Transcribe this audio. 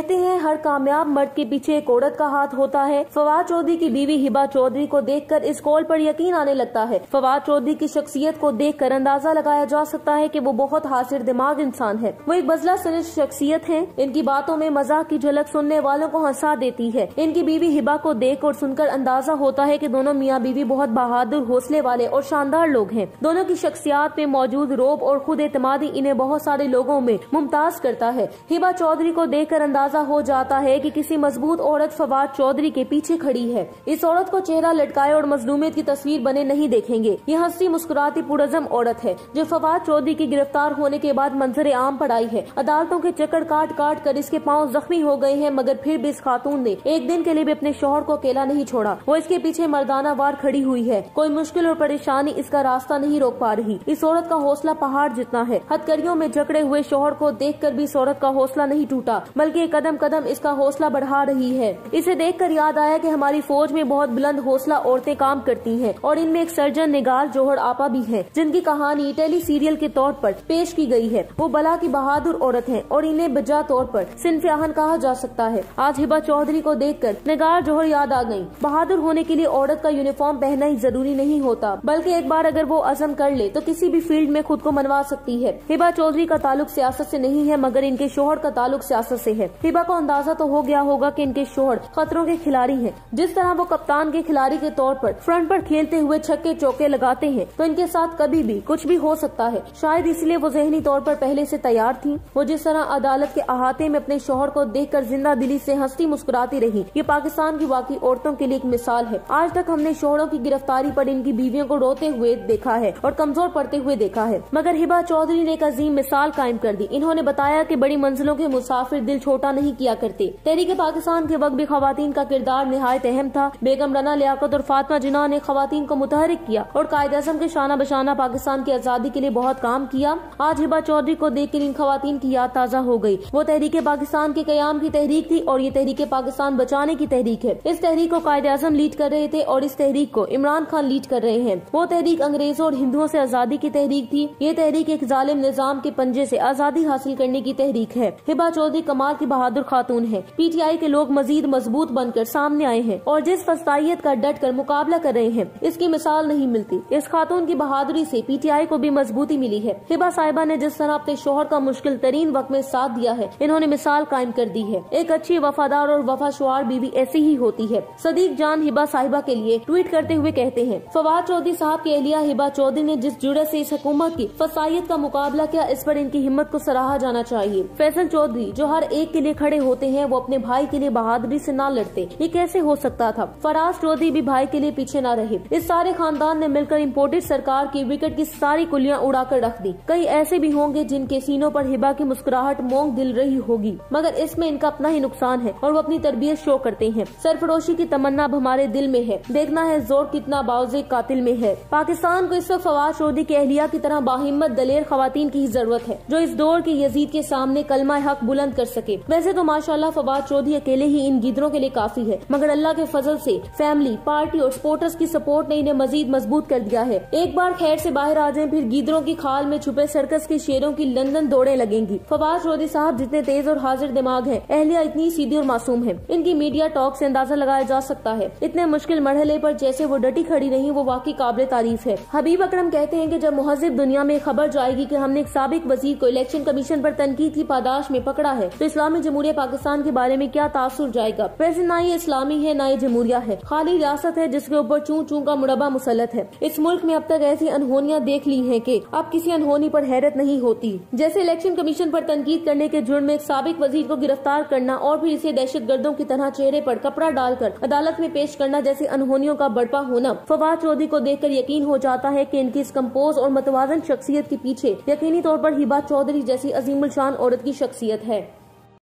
कहते हैं हर कामयाब मर्द के पीछे एक औरत का हाथ होता है। फवाद चौधरी की बीवी हिबा चौधरी को देखकर इस कॉल पर यकीन आने लगता है। फवाद चौधरी की शख्सियत को देखकर अंदाजा लगाया जा सकता है कि वो बहुत हासिर दिमाग इंसान है। वो एक बजला सनद शख्सियत है। इनकी बातों में मजाक की झलक सुनने वालों को हंसा देती है। इनकी बीवी हिबा को देख और सुनकर अंदाजा होता है कि दोनों मियाँ बीवी बहुत बहादुर, हौसले वाले और शानदार लोग हैं। दोनों की शख्सियत में मौजूद रोब और खुद एतमादी इन्हें बहुत सारे लोगों में मुमताज करता है। हिबा चौधरी को देखकर अंदाजा हो जाता है कि किसी मजबूत औरत फवाद चौधरी के पीछे खड़ी है। इस औरत को चेहरा लटकाए और मजलूमियत की तस्वीर बने नहीं देखेंगे। ये हंसी मुस्कुराती पुरज़म औरत है जो फवाद चौधरी के गिरफ्तार होने के बाद मंजरे आम पर आई है। अदालतों के चक्कर काट काट कर इसके पांव जख्मी हो गए हैं, मगर फिर भी इस खातून ने एक दिन के लिए भी अपने शौहर को अकेला नहीं छोड़ा। वो इसके पीछे मर्दाना वार खड़ी हुई है। कोई मुश्किल और परेशानी इसका रास्ता नहीं रोक पा रही। इस औरत का हौसला पहाड़ जितना है। हथकड़ियों में जकड़े हुए शौहर को देखकर भी इस औरत का हौसला नहीं टूटा, बल्कि कदम कदम इसका हौसला बढ़ा रही है। इसे देखकर याद आया कि हमारी फौज में बहुत बुलंद हौसला औरतें काम करती हैं और इनमें एक सर्जन निगाल जौहर आपा भी हैं, जिनकी कहानी टेली सीरियल के तौर पर पेश की गई है। वो बला की बहादुर औरत हैं और इन्हें बजा तौर पर सिन्फ आहन कहा जा सकता है। आज हिबा चौधरी को देखकर निगाल जौहर याद आ गयी। बहादुर होने के लिए औरत का यूनिफॉर्म पहनना ही जरूरी नहीं होता, बल्कि एक बार अगर वो अज़म कर ले तो किसी भी फील्ड में खुद को मनवा सकती है। हिबा चौधरी का ताल्लुक सियासत से नहीं है, मगर इनके शौहर का ताल्लुक सियासत से है। हिबा को अंदाजा तो हो गया होगा कि इनके शौहर खतरों के खिलाड़ी हैं। जिस तरह वो कप्तान के खिलाड़ी के तौर पर फ्रंट पर खेलते हुए छक्के चौके लगाते हैं, तो इनके साथ कभी भी कुछ भी हो सकता है। शायद इसलिए वो ज़हनी तौर पर पहले से तैयार थी। वो जिस तरह अदालत के अहाते में अपने शौहर को देखकर जिंदा दिली से हंसती मुस्कुराती रही, ये पाकिस्तान की वाकई औरतों के लिए एक मिसाल है। आज तक हमने शौहरों की गिरफ्तारी पर इनकी बीवियों को रोते हुए देखा है और कमजोर पड़ते हुए देखा है, मगर हिबा चौधरी ने एक अजीम मिसाल कायम कर दी। इन्होंने बताया कि बड़ी मंजिलों के मुसाफिर दिल छोटा नहीं किया करते। तहरीक पाकिस्तान के वक्त भी खवातीन का किरदार निहायत अहम था। बेगम रना लियाकत और फातिमा जिन्ना ने खवातीन को मुतहरिक किया और कायद-ए-आज़म के शाना बशाना पाकिस्तान की आजादी के लिए बहुत काम किया। आज हिबा चौधरी को देखकर इन खवातीन की याद ताज़ा हो गई। वो तहरीक पाकिस्तान के कयाम की तहरीक थी और ये तहरीक पाकिस्तान बचाने की तहरीक है। इस तहरीक को कायद-ए-आज़म लीड कर रहे थे और इस तहरीक को इमरान खान लीड कर रहे हैं। वो तहरीक अंग्रेजों और हिंदुओं से आजादी की तहरीक थी। ये तहरीक एक जालिम निजाम के पंजे से आजादी हासिल करने की तहरीक है। हिबा चौधरी कमाल की बहादुर खातून है। पीटीआई के लोग मजीद मजबूत बनकर सामने आए हैं और जिस फस्तायत का डट कर मुकाबला कर रहे हैं, इसकी मिसाल नहीं मिलती। इस खातून की बहादुरी से पीटीआई को भी मजबूती मिली है। हिबा साहिबा ने जिस तरह अपने शौहर का मुश्किल तरीन वक्त में साथ दिया है, इन्होंने मिसाल कायम कर दी है। एक अच्छी, वफादार और वफाशुआर बीवी ऐसी ही होती है। सदीक जान हिबा साहिबा के लिए ट्वीट करते हुए कहते हैं, फवाद चौधरी साहब की अहलिया हिबा चौधरी ने जिस जुर्रत से इस हुकूमत की फसायत का मुकाबला किया, इस पर इनकी हिम्मत को सराहा जाना चाहिए। फैसल चौधरी जो हर एक के लिए खड़े होते हैं, वो अपने भाई के लिए बहादुरी से ना लड़ते। ये कैसे हो सकता था? फराज चौधरी भी भाई के लिए पीछे ना रहे। इस सारे खानदान ने मिलकर इम्पोर्टेड सरकार की विकेट की सारी कुलियां उड़ा कर रख दी। कई ऐसे भी होंगे जिनके सीनों पर हिबा की मुस्कुराहट मोंग दिल रही होगी, मगर इसमें इनका अपना ही नुकसान है और वो अपनी तरबियत शो करते हैं। सरफरोशी की तमन्ना अब हमारे दिल में है। देखना है जोर कितना बावजे कातिल में है। पाकिस्तान को इस वक्त फवाद चौधरी के अहलिया की तरह बाहिम्मत दलेर खवातीन की ही जरूरत है, जो इस दौर के यजीद के सामने कलमा हक बुलंद कर सके। वैसे तो माशाल्लाह फवाद चौधरी अकेले ही इन गिदरों के लिए काफी है, मगर अल्लाह के फजल से फैमिली, पार्टी और सपोर्टर्स की सपोर्ट ने इन्हें मजीद मजबूत कर दिया है। एक बार खैर से बाहर आ जाएं, फिर गिदरों की खाल में छुपे सर्कस के शेरों की लंदन दौड़े लगेंगी। फवाद चौधरी साहब जितने तेज और हाजिर दिमाग हैं, अहलिया इतनी सीधी और मासूम है। इनकी मीडिया टॉक से अंदाजा लगाया जा सकता है। इतने मुश्किल मरहले पर जैसे वो डटी खड़ी रही, वो वाकई काबिल तारीफ है। हबीब अकरम कहते हैं कि जब मुहज़्ज़िब दुनिया में खबर जाएगी कि हमने एक साबिक वजीर को इलेक्शन कमीशन पर तनकीद की पादाश में पकड़ा है, तो इस्लामी जमहूरिया पाकिस्तान के बारे में क्या तासुर जाएगा। वैसे ना ये इस्लामी है ना ये जमहूरिया है, खाली रियासत है जिसके ऊपर चूं चूं का मुरब्बा मुसल्लत है। इस मुल्क में अब तक ऐसी अनहोनियां देख ली हैं कि अब किसी अनहोनी पर हैरत नहीं होती। जैसे इलेक्शन कमीशन पर तनकीद करने के जुर्म में एक साबिक वजीर को गिरफ्तार करना और फिर इसे दहशतगर्दों की तरह चेहरे पर कपड़ा डालकर अदालत में पेश करना जैसी अनहोनियों का बड़पा होना। फवाद चौधरी को देखकर यकीन हो जाता है कि इनकी इस कंपोज और मतवाजन शख्सियत के पीछे यकीनी तौर पर हिबा चौधरी जैसी अजीमुल शान औरत की शख्सियत है।